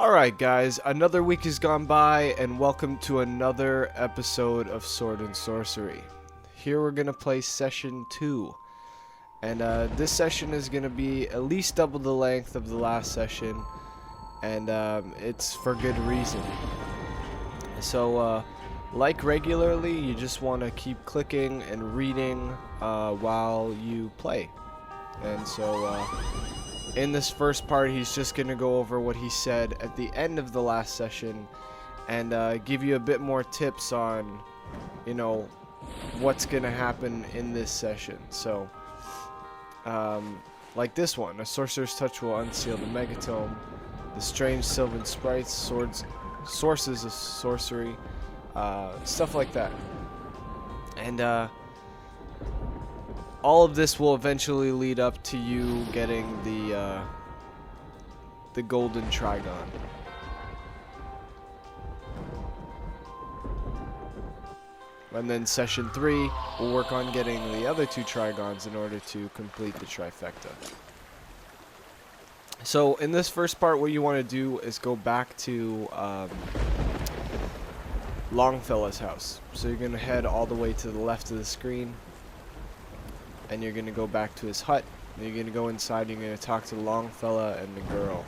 Alright guys, another week has gone by and welcome to another episode of Sword and Sorcery. Here we're going to play session 2. And this session is going to be at least double the length of the last session. And it's for good reason. So like regularly, you just want to keep clicking and reading while you play. And so in this first part, he's just going to go over what he said at the end of the last session and give you a bit more tips on, you know, what's going to happen in this session. So, like this one, a sorcerer's touch will unseal the megatome, the strange Sylvian Sprites, sources of sorcery, stuff like that. And, all of this will eventually lead up to you getting the golden Trigon. And then session 3, we'll work on getting the other 2 Trigons in order to complete the Trifecta. So in this first part, what you want to do is go back to Longfellows' house. So you're going to head all the way to the left of the screen. And you're going to go back to his hut. And you're going to go inside and you're going to talk to Longfellow and the girl.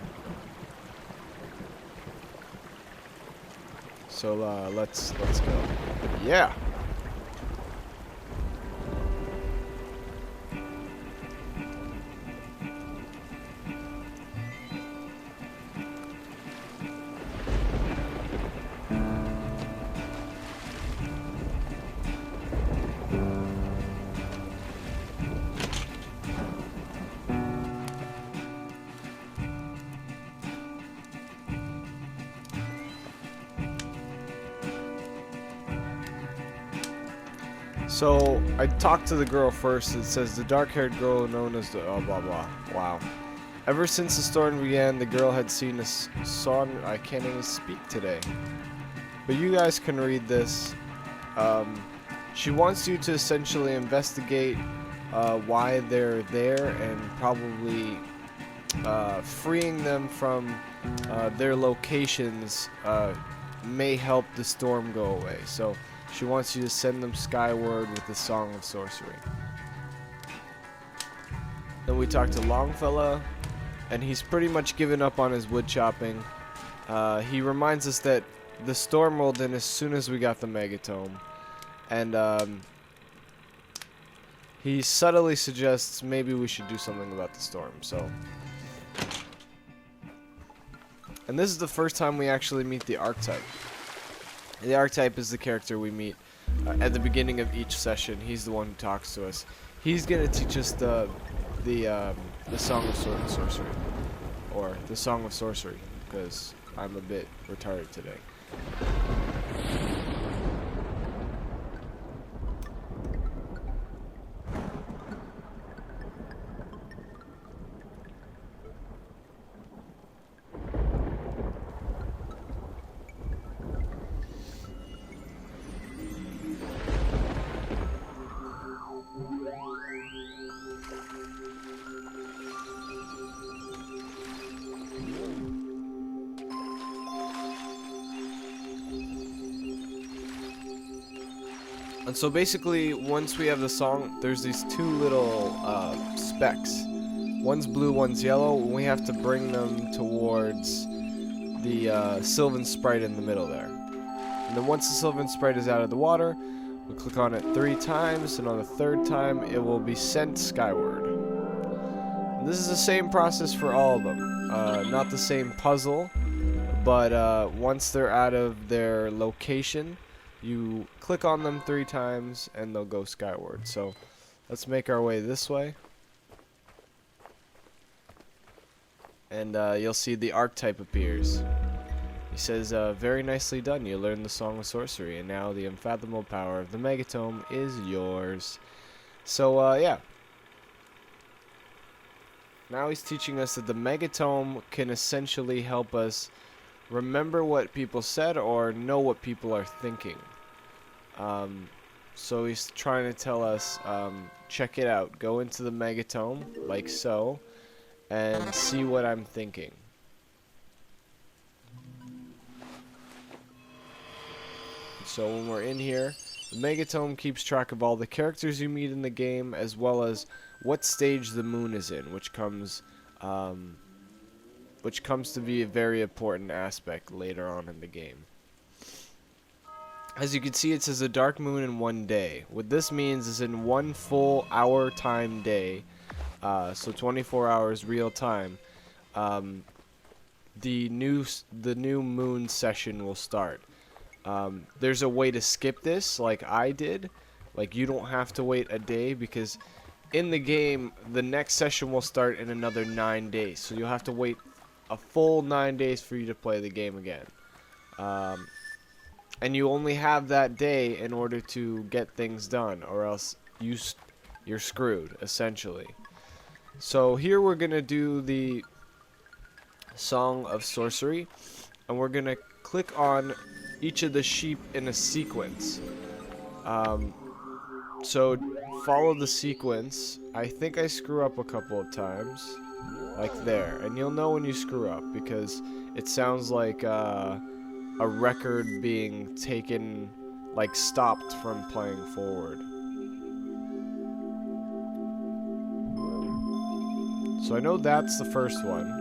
So let's go. Yeah. So, I talked to the girl first. It says, the dark-haired girl known as the... Oh, blah, blah. Wow. Ever since the storm began, the girl had seen a song... I can't even speak today. But you guys can read this. She wants you to essentially investigate why they're there and probably freeing them from their locations may help the storm go away. So... she wants you to send them skyward with the Song of Sorcery. Then we talked to Longfellow, and he's pretty much given up on his wood chopping. He reminds us that the storm rolled in as soon as we got the megatome. And he subtly suggests maybe we should do something about the storm. And this is the first time we actually meet the archetype. The archetype is the character we meet at the beginning of each session. He's the one who talks to us. He's gonna teach us the Song of Sword and Sorcery, or the Song of Sorcery, because I'm a bit retarded today. And so basically, once we have the song, there's these 2 little specks. One's blue, one's yellow. And we have to bring them towards the Sylvian Sprite in the middle there. And then once the Sylvian Sprite is out of the water, we click on it 3 times, and on the 3rd time, it will be sent skyward. And this is the same process for all of them. Not the same puzzle, but once they're out of their location, you click on them 3 times and they'll go skyward. So let's make our way this way. And you'll see the archetype appears. He says, very nicely done. You learned the Song of Sorcery, and now the unfathomable power of the megatome is yours. So yeah. Now he's teaching us that the megatome can essentially help us remember what people said or know what people are thinking. So he's trying to tell us, check it out. Go into the megatome, like so, and see what I'm thinking. So when we're in here, the Megatome keeps track of all the characters you meet in the game, as well as what stage the moon is in, which comes to be a very important aspect later on in the game. As you can see, it says a dark moon in 1 day. What this means is in 1 full hour time day, so 24 hours real time, the new moon session will start. There's a way to skip this, like I did. Like, you don't have to wait a day, because in the game, the next session will start in another 9 days. So you'll have to wait a full 9 days for you to play the game again. And you only have that day in order to get things done, or else you're screwed, essentially. So here we're going to do the Song of Sworcery, and we're going to click on each of the sheep in a sequence. So follow the sequence. I think I screw up a couple of times, like there, and you'll know when you screw up because it sounds like a record being taken, like stopped from playing forward. So I know that's the first one.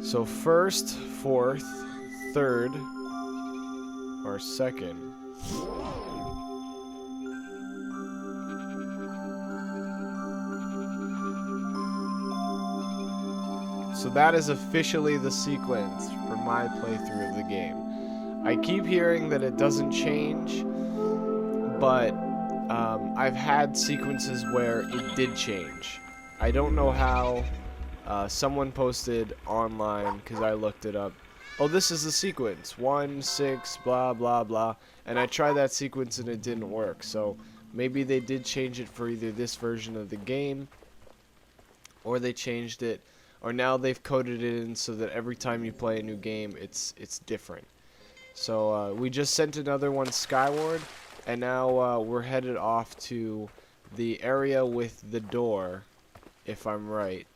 So first, fourth, third, or second. So that is officially the sequence for my playthrough of the game. I keep hearing that it doesn't change, but I've had sequences where it did change. I don't know how. Someone posted online, because I looked it up. Oh, this is the sequence. 1, 6, blah, blah, blah. And I tried that sequence and it didn't work. So maybe they did change it for either this version of the game, or they changed it, or now they've coded it in so that every time you play a new game, it's different. So we just sent another one skyward, and now we're headed off to the area with the door, if I'm right,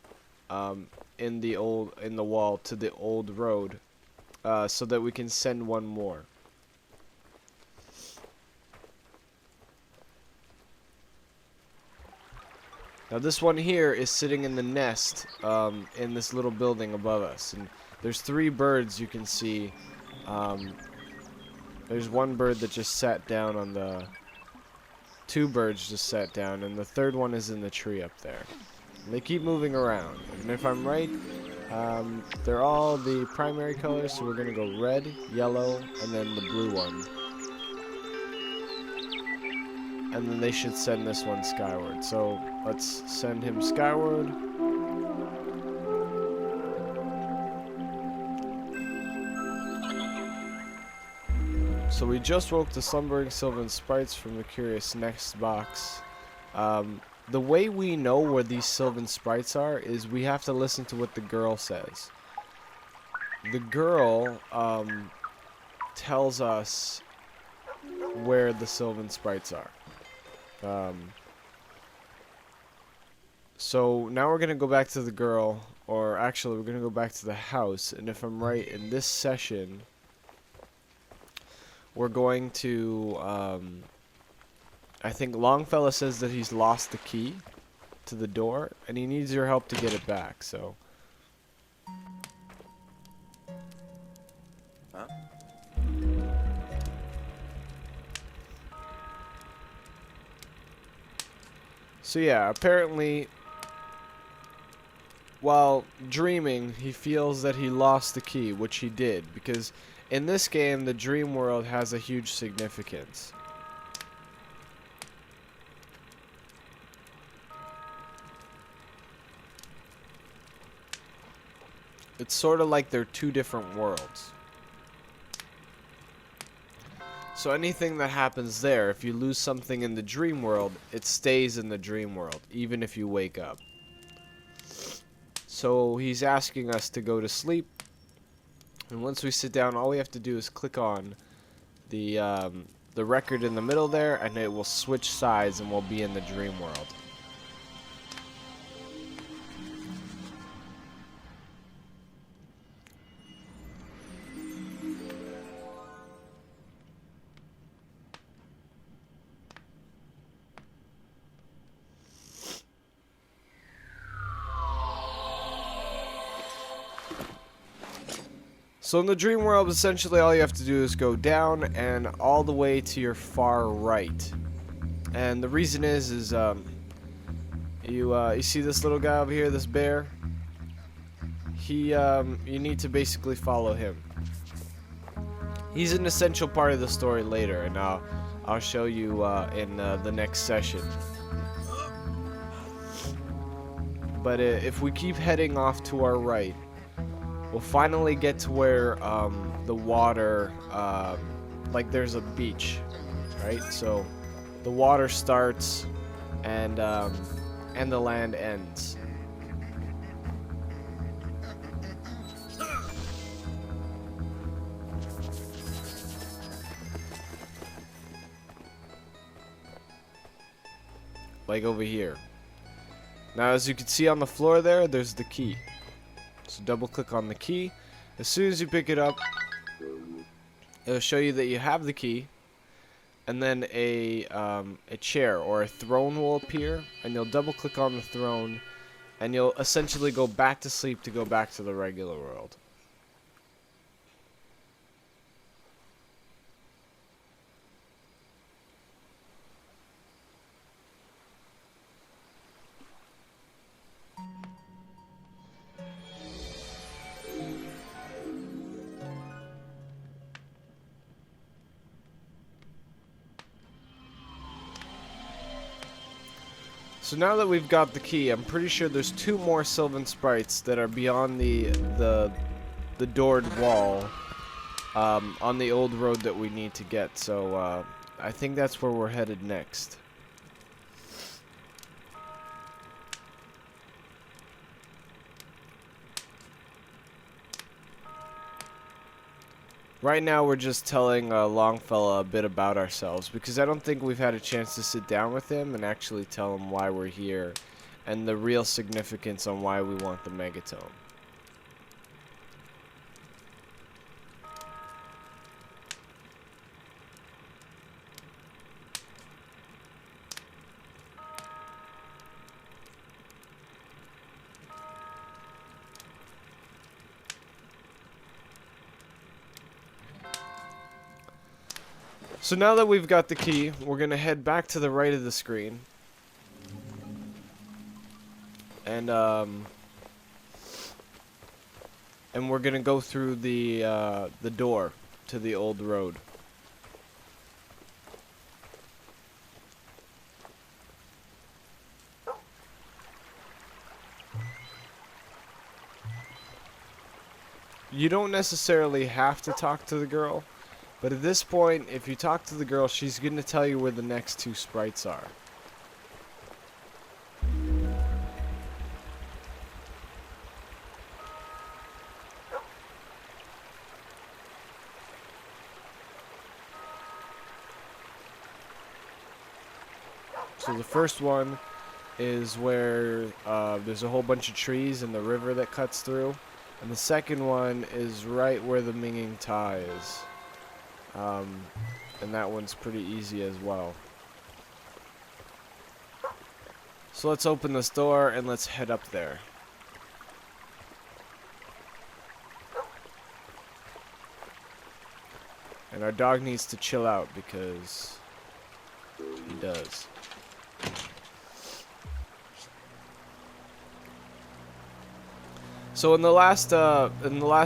in the wall to the old road, so that we can send one more. Now this one here is sitting in the nest in this little building above us, and there's 3 birds you can see. There's one bird that just sat down on the... 2 birds just sat down, and the 3rd one is in the tree up there. And they keep moving around, and if I'm right, they're all the primary colors, so we're going to go red, yellow, and then the blue one. And then they should send this one skyward. So let's send him skyward. So we just woke the slumbering Sylvian Sprites from the curious next box. The way we know where these Sylvian Sprites are is we have to listen to what the girl says. The girl tells us where the Sylvian Sprites are. So now we're going to go back to the girl, or actually we're going to go back to the house, and if I'm right, in this session we're going to, I think Longfella says that he's lost the key to the door, and he needs your help to get it back, so. Huh? So yeah, apparently, while dreaming, he feels that he lost the key, which he did, because in this game, the dream world has a huge significance. It's sort of like they're 2 different worlds. So anything that happens there, if you lose something in the dream world, it stays in the dream world, even if you wake up. So he's asking us to go to sleep, and once we sit down, all we have to do is click on the record in the middle there, and it will switch sides, and we'll be in the dream world. So in the dream world, essentially all you have to do is go down and all the way to your far right. And the reason is you see this little guy over here, this bear? You need to basically follow him. He's an essential part of the story later, and I'll show you in the next session. But if we keep heading off to our right, we'll finally get to where the water, like there's a beach, right? So the water starts and the land ends. Like over here. Now, as you can see on the floor there's the key. So double click on the key. As soon as you pick it up, it'll show you that you have the key. And then a chair or a throne will appear. And you'll double click on the throne. And you'll essentially go back to sleep to go back to the regular world. So now that we've got the key, I'm pretty sure there's 2 more Sylvian Sprites that are beyond the doored wall on the old road that we need to get. So I think that's where we're headed next. Right now we're just telling Longfella a bit about ourselves, because I don't think we've had a chance to sit down with him and actually tell him why we're here and the real significance on why we want the megatome. So now that we've got the key, we're going to head back to the right of the screen. And we're going to go through the door to the old road. You don't necessarily have to talk to the girl. But at this point, if you talk to the girl, she's going to tell you where the next 2 sprites are. So the first one is where there's a whole bunch of trees and the river that cuts through. And the second one is right where the Minging Ta is. And that one's pretty easy as well. So let's open this door and let's head up there. And our dog needs to chill out because he does. So in the last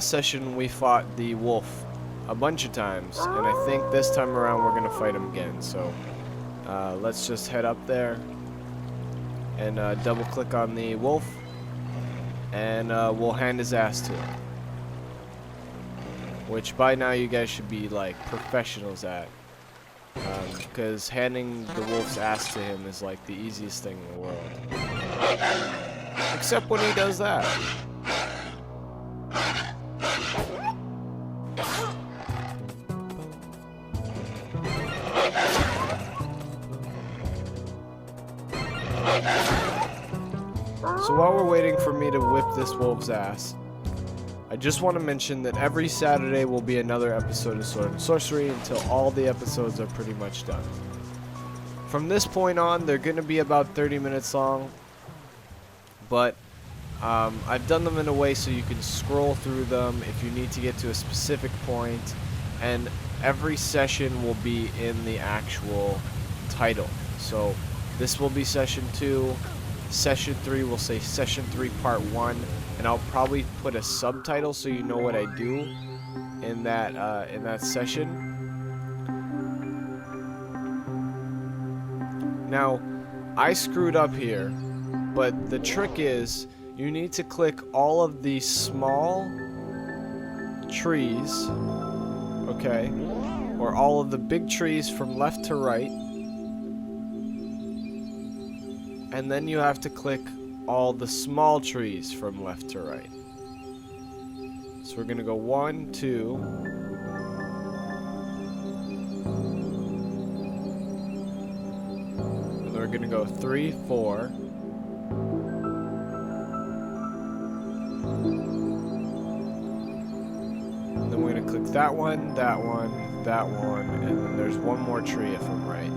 session we fought the wolf a bunch of times, and I think this time around we're gonna fight him again. So let's just head up there and double click on the wolf, and we'll hand his ass to him, which by now you guys should be like professionals at, because handing the wolf's ass to him is like the easiest thing in the world, except when he does that. So while we're waiting for me to whip this wolf's ass, I just want to mention that every Saturday will be another episode of Sword and Sorcery until all the episodes are pretty much done. From this point on, they're going to be about 30 minutes long, but I've done them in a way so you can scroll through them if you need to get to a specific point, and every session will be in the actual title. So this will be session 2, session 3 will say session 3 part 1, and I'll probably put a subtitle so you know what I do in that session. Now, I screwed up here, but the trick is you need to click all of the small trees, okay, or all of the big trees from left to right, and then you have to click all the small trees from left to right. So we're gonna go 1, 2, and then we're gonna go 3, 4. And then we're gonna click that one, that one, that one, and then there's one more tree if I'm right.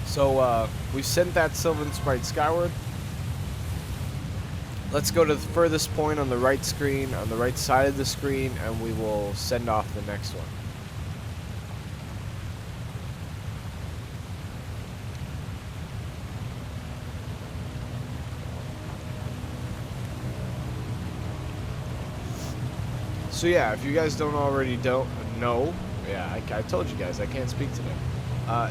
So, we've sent that Sylvian Sprite skyward. Let's go to the furthest point on the right screen, on the right side of the screen, and we will send off the next one. So yeah, if you guys don't know, yeah, I told you guys, I can't speak today.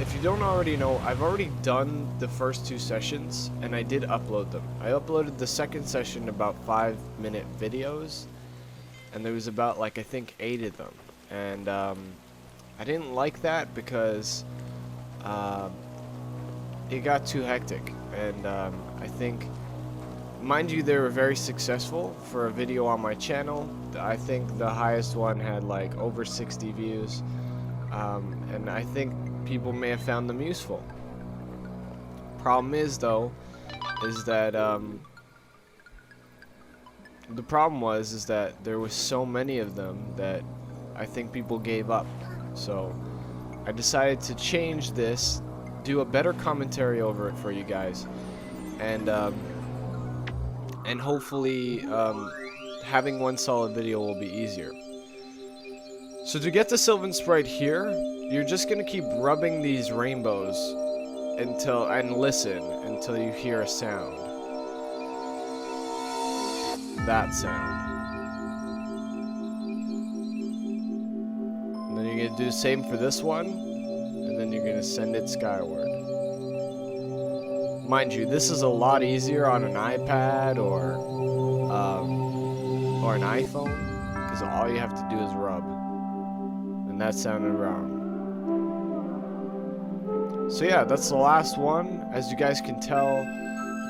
If you don't already know, I've already done the first 2 sessions, and I did upload them. I uploaded the second session about 5-minute videos, and there was about, like, I think 8 of them. And I didn't like that because it got too hectic. And I think, mind you, they were very successful for a video on my channel. I think the highest one had, like, over 60 views. And I think people may have found them useful. Problem is, though, is that the problem is that there was so many of them that I think people gave up. So I decided to change this, do a better commentary over it for you guys, and hopefully having one solid video will be easier. So to get the Sylvian Sprite here, you're just gonna keep rubbing these rainbows and listen until you hear a sound. That sound. And then you're gonna do the same for this one, and then you're gonna send it skyward. Mind you, this is a lot easier on an iPad or an iPhone, because all you have to do is rub. And that sounded wrong. So yeah, that's the last one. As you guys can tell,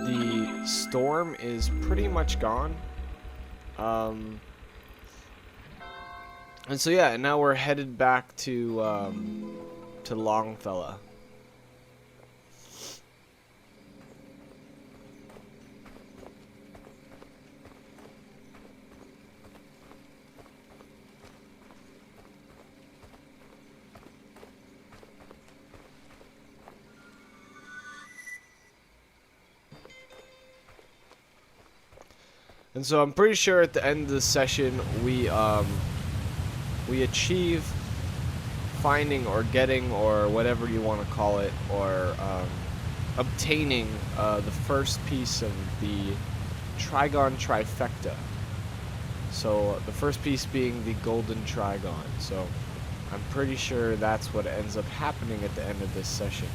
the storm is pretty much gone. And so yeah, now we're headed back to Longfella. And so I'm pretty sure at the end of the session we achieve finding or getting or whatever you want to call it, or obtaining the first piece of the Trigon Trifecta. So the first piece being the golden Trigon. So I'm pretty sure that's what ends up happening at the end of this session.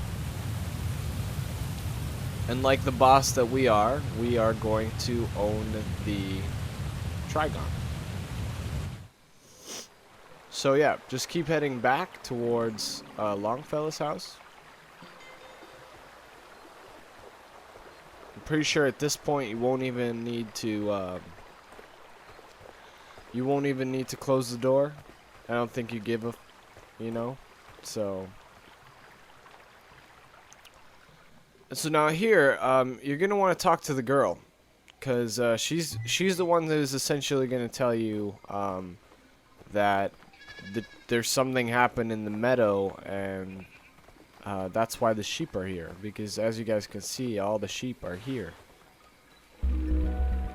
And like the boss that we are going to own the Trigon. So yeah, just keep heading back towards Longfella's house. I'm pretty sure at this point you won't even need to close the door. I don't think you give a, you know. So now here, you're gonna want to talk to the girl, cause she's the one that is essentially gonna tell you that there's something happened in the meadow, and that's why the sheep are here. Because as you guys can see, all the sheep are here.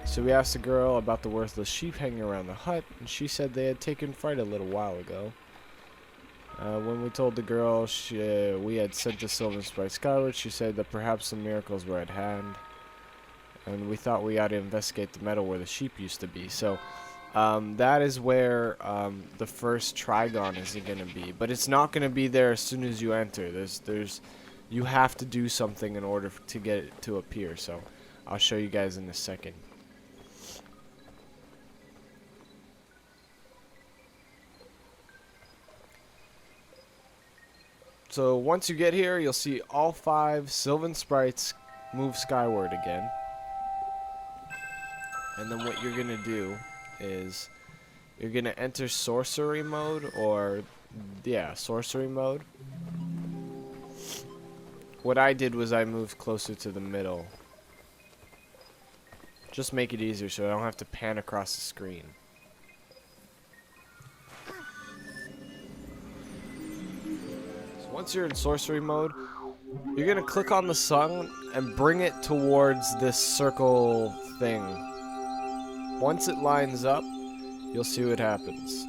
So we asked the girl about the worthless sheep hanging around the hut, and she said they had taken fright a little while ago. When we told the girl we had sent the Sylvian Sprite skyward, she said that perhaps some miracles were at hand, and we thought we ought to investigate the meadow where the sheep used to be. So that is where the first Trigon is going to be, but it's not going to be there as soon as you enter. You have to do something in order to get it to appear. So I'll show you guys in a second. So once you get here, you'll see all 5 Sylvan Sprites move skyward again. And then what you're going to do is you're going to enter Sworcery mode, or yeah, Sworcery mode. What I did was I moved closer to the middle. Just make it easier so I don't have to pan across the screen. Once you're in Sworcery mode, you're going to click on the sun and bring it towards this circle thing. Once it lines up, you'll see what happens.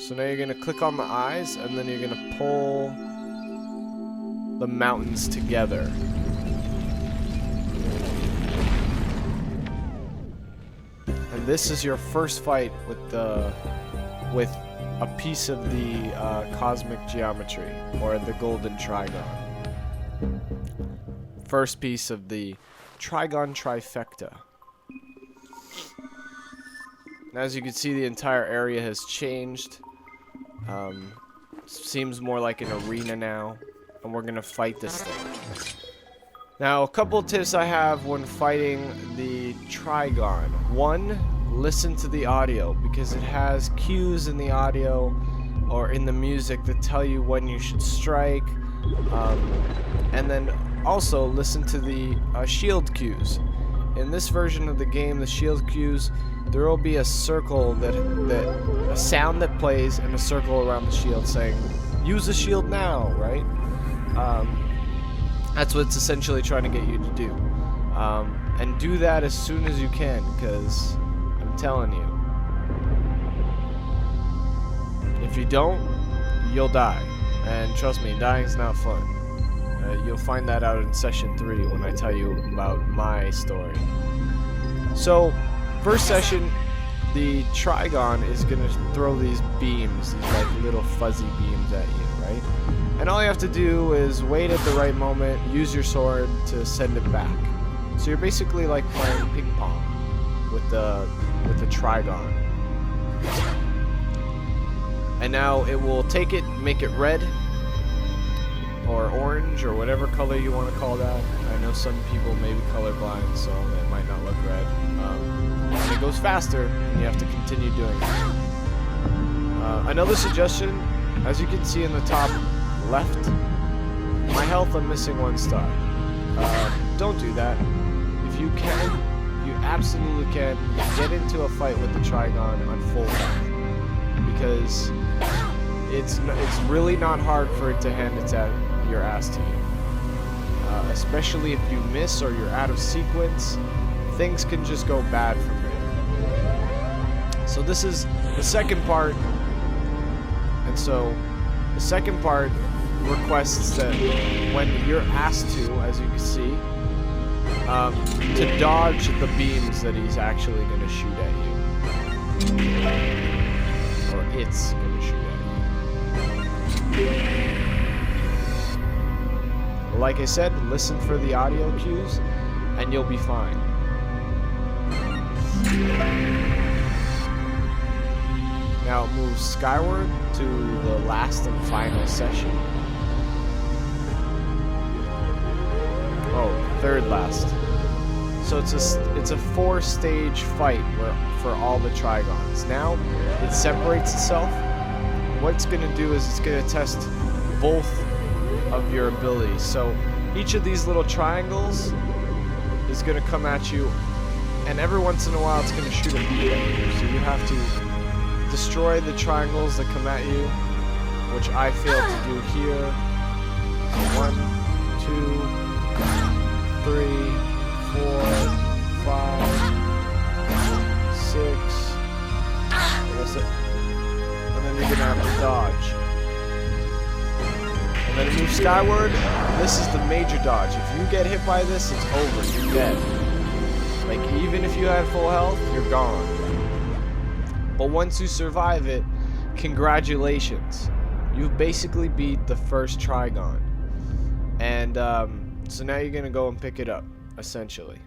So now you're going to click on the eyes, and then you're going to pull the mountains together. And this is your first fight with a piece of the cosmic geometry, or the golden Trigon. First piece of the Trigon Trifecta. Now, as you can see, the entire area has changed. Seems more like an arena now, and we're gonna fight this thing. Now, a couple of tips I have when fighting the Trigon. One, listen to the audio, because it has cues in the audio or in the music that tell you when you should strike. And then also listen to the shield cues. In this version of the game, the shield cues, there will be a circle a sound that plays, and a circle around the shield saying, "Use the shield now," right? That's what it's essentially trying to get you to do. And do that as soon as you can, because I'm telling you, if you don't, you'll die. And trust me, dying's not fun. You'll find that out in session 3 when I tell you about my story. So, first session, the Trigon is going to throw these beams, these like little fuzzy beams at you, right? And all you have to do is wait at the right moment, use your sword to send it back. So you're basically like playing ping pong with the Trigon. And now it will take it, make it red or orange or whatever color you want to call that. I know some people may be colorblind, so it might not look red. And it goes faster, and you have to continue doing it. Another suggestion, as you can see in the top left, my health, I'm missing 1 star. Don't do that. If you can, you absolutely can, get into a fight with the Trigon on full health, because it's really not hard for it to hand your ass to you. Especially if you miss or you're out of sequence, things can just go bad from there. So this is the second part, and so the second part requests that when you're asked to, as you can see, to dodge the beams that he's actually going to shoot at you. Or it's going to shoot at you. Like I said, listen for the audio cues, and you'll be fine. Now it moves skyward to the last and final session. Oh, third last. So it's a 4-stage fight for all the Trigons. Now it separates itself. What it's gonna do is it's gonna test both of your abilities. So each of these little triangles is gonna come at you, and every once in a while it's gonna shoot a beam at you. So you have to destroy the triangles that come at you, which I failed to do here. So 1, 2, 3, 4, 5, 6. And then you're gonna have to dodge. And then move skyward. This is the major dodge. If you get hit by this, it's over. You're dead. Like, even if you had full health, you're gone. But once you survive it, congratulations. You've basically beat the first Trigon. And so now you're gonna go and pick it up, essentially.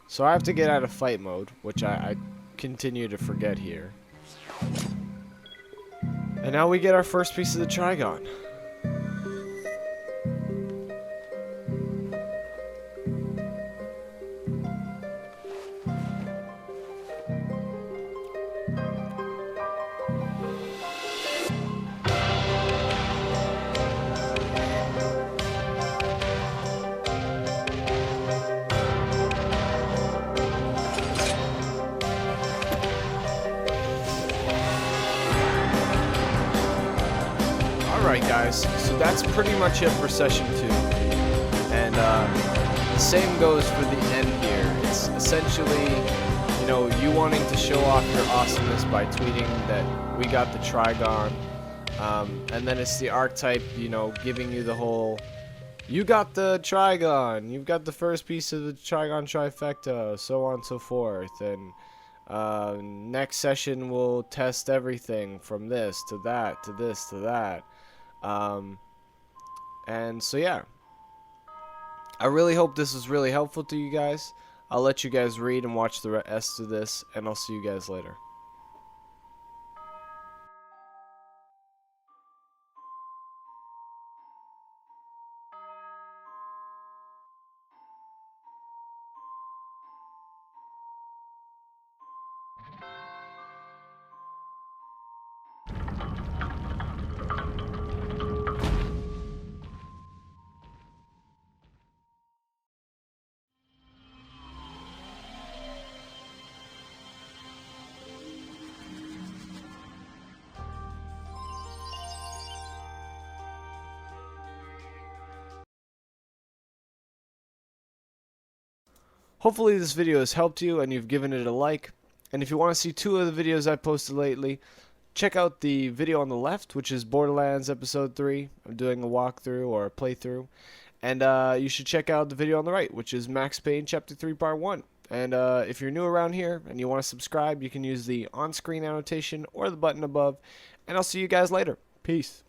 So I have to get out of fight mode, which I continue to forget here. And now we get our first piece of the Trigon. Alright guys, so that's pretty much it for session 2. And the same goes for the end here. It's essentially, you know, you wanting to show off your awesomeness by tweeting that we got the Trigon. And then it's the archetype, you know, giving you the whole, you got the Trigon, you've got the first piece of the Trigon Trifecta, so on and so forth. And next session we'll test everything from this to that to this to that. And so yeah, I really hope this was really helpful to you guys. I'll let you guys read and watch the rest of this, and I'll see you guys later. Hopefully this video has helped you and you've given it a like. And if you want to see 2 of the videos I posted lately, check out the video on the left, which is Borderlands Episode 3. I'm doing a walkthrough or a playthrough. And you should check out the video on the right, which is Max Payne Chapter 3 Part 1. And if you're new around here and you want to subscribe, you can use the on-screen annotation or the button above. And I'll see you guys later. Peace.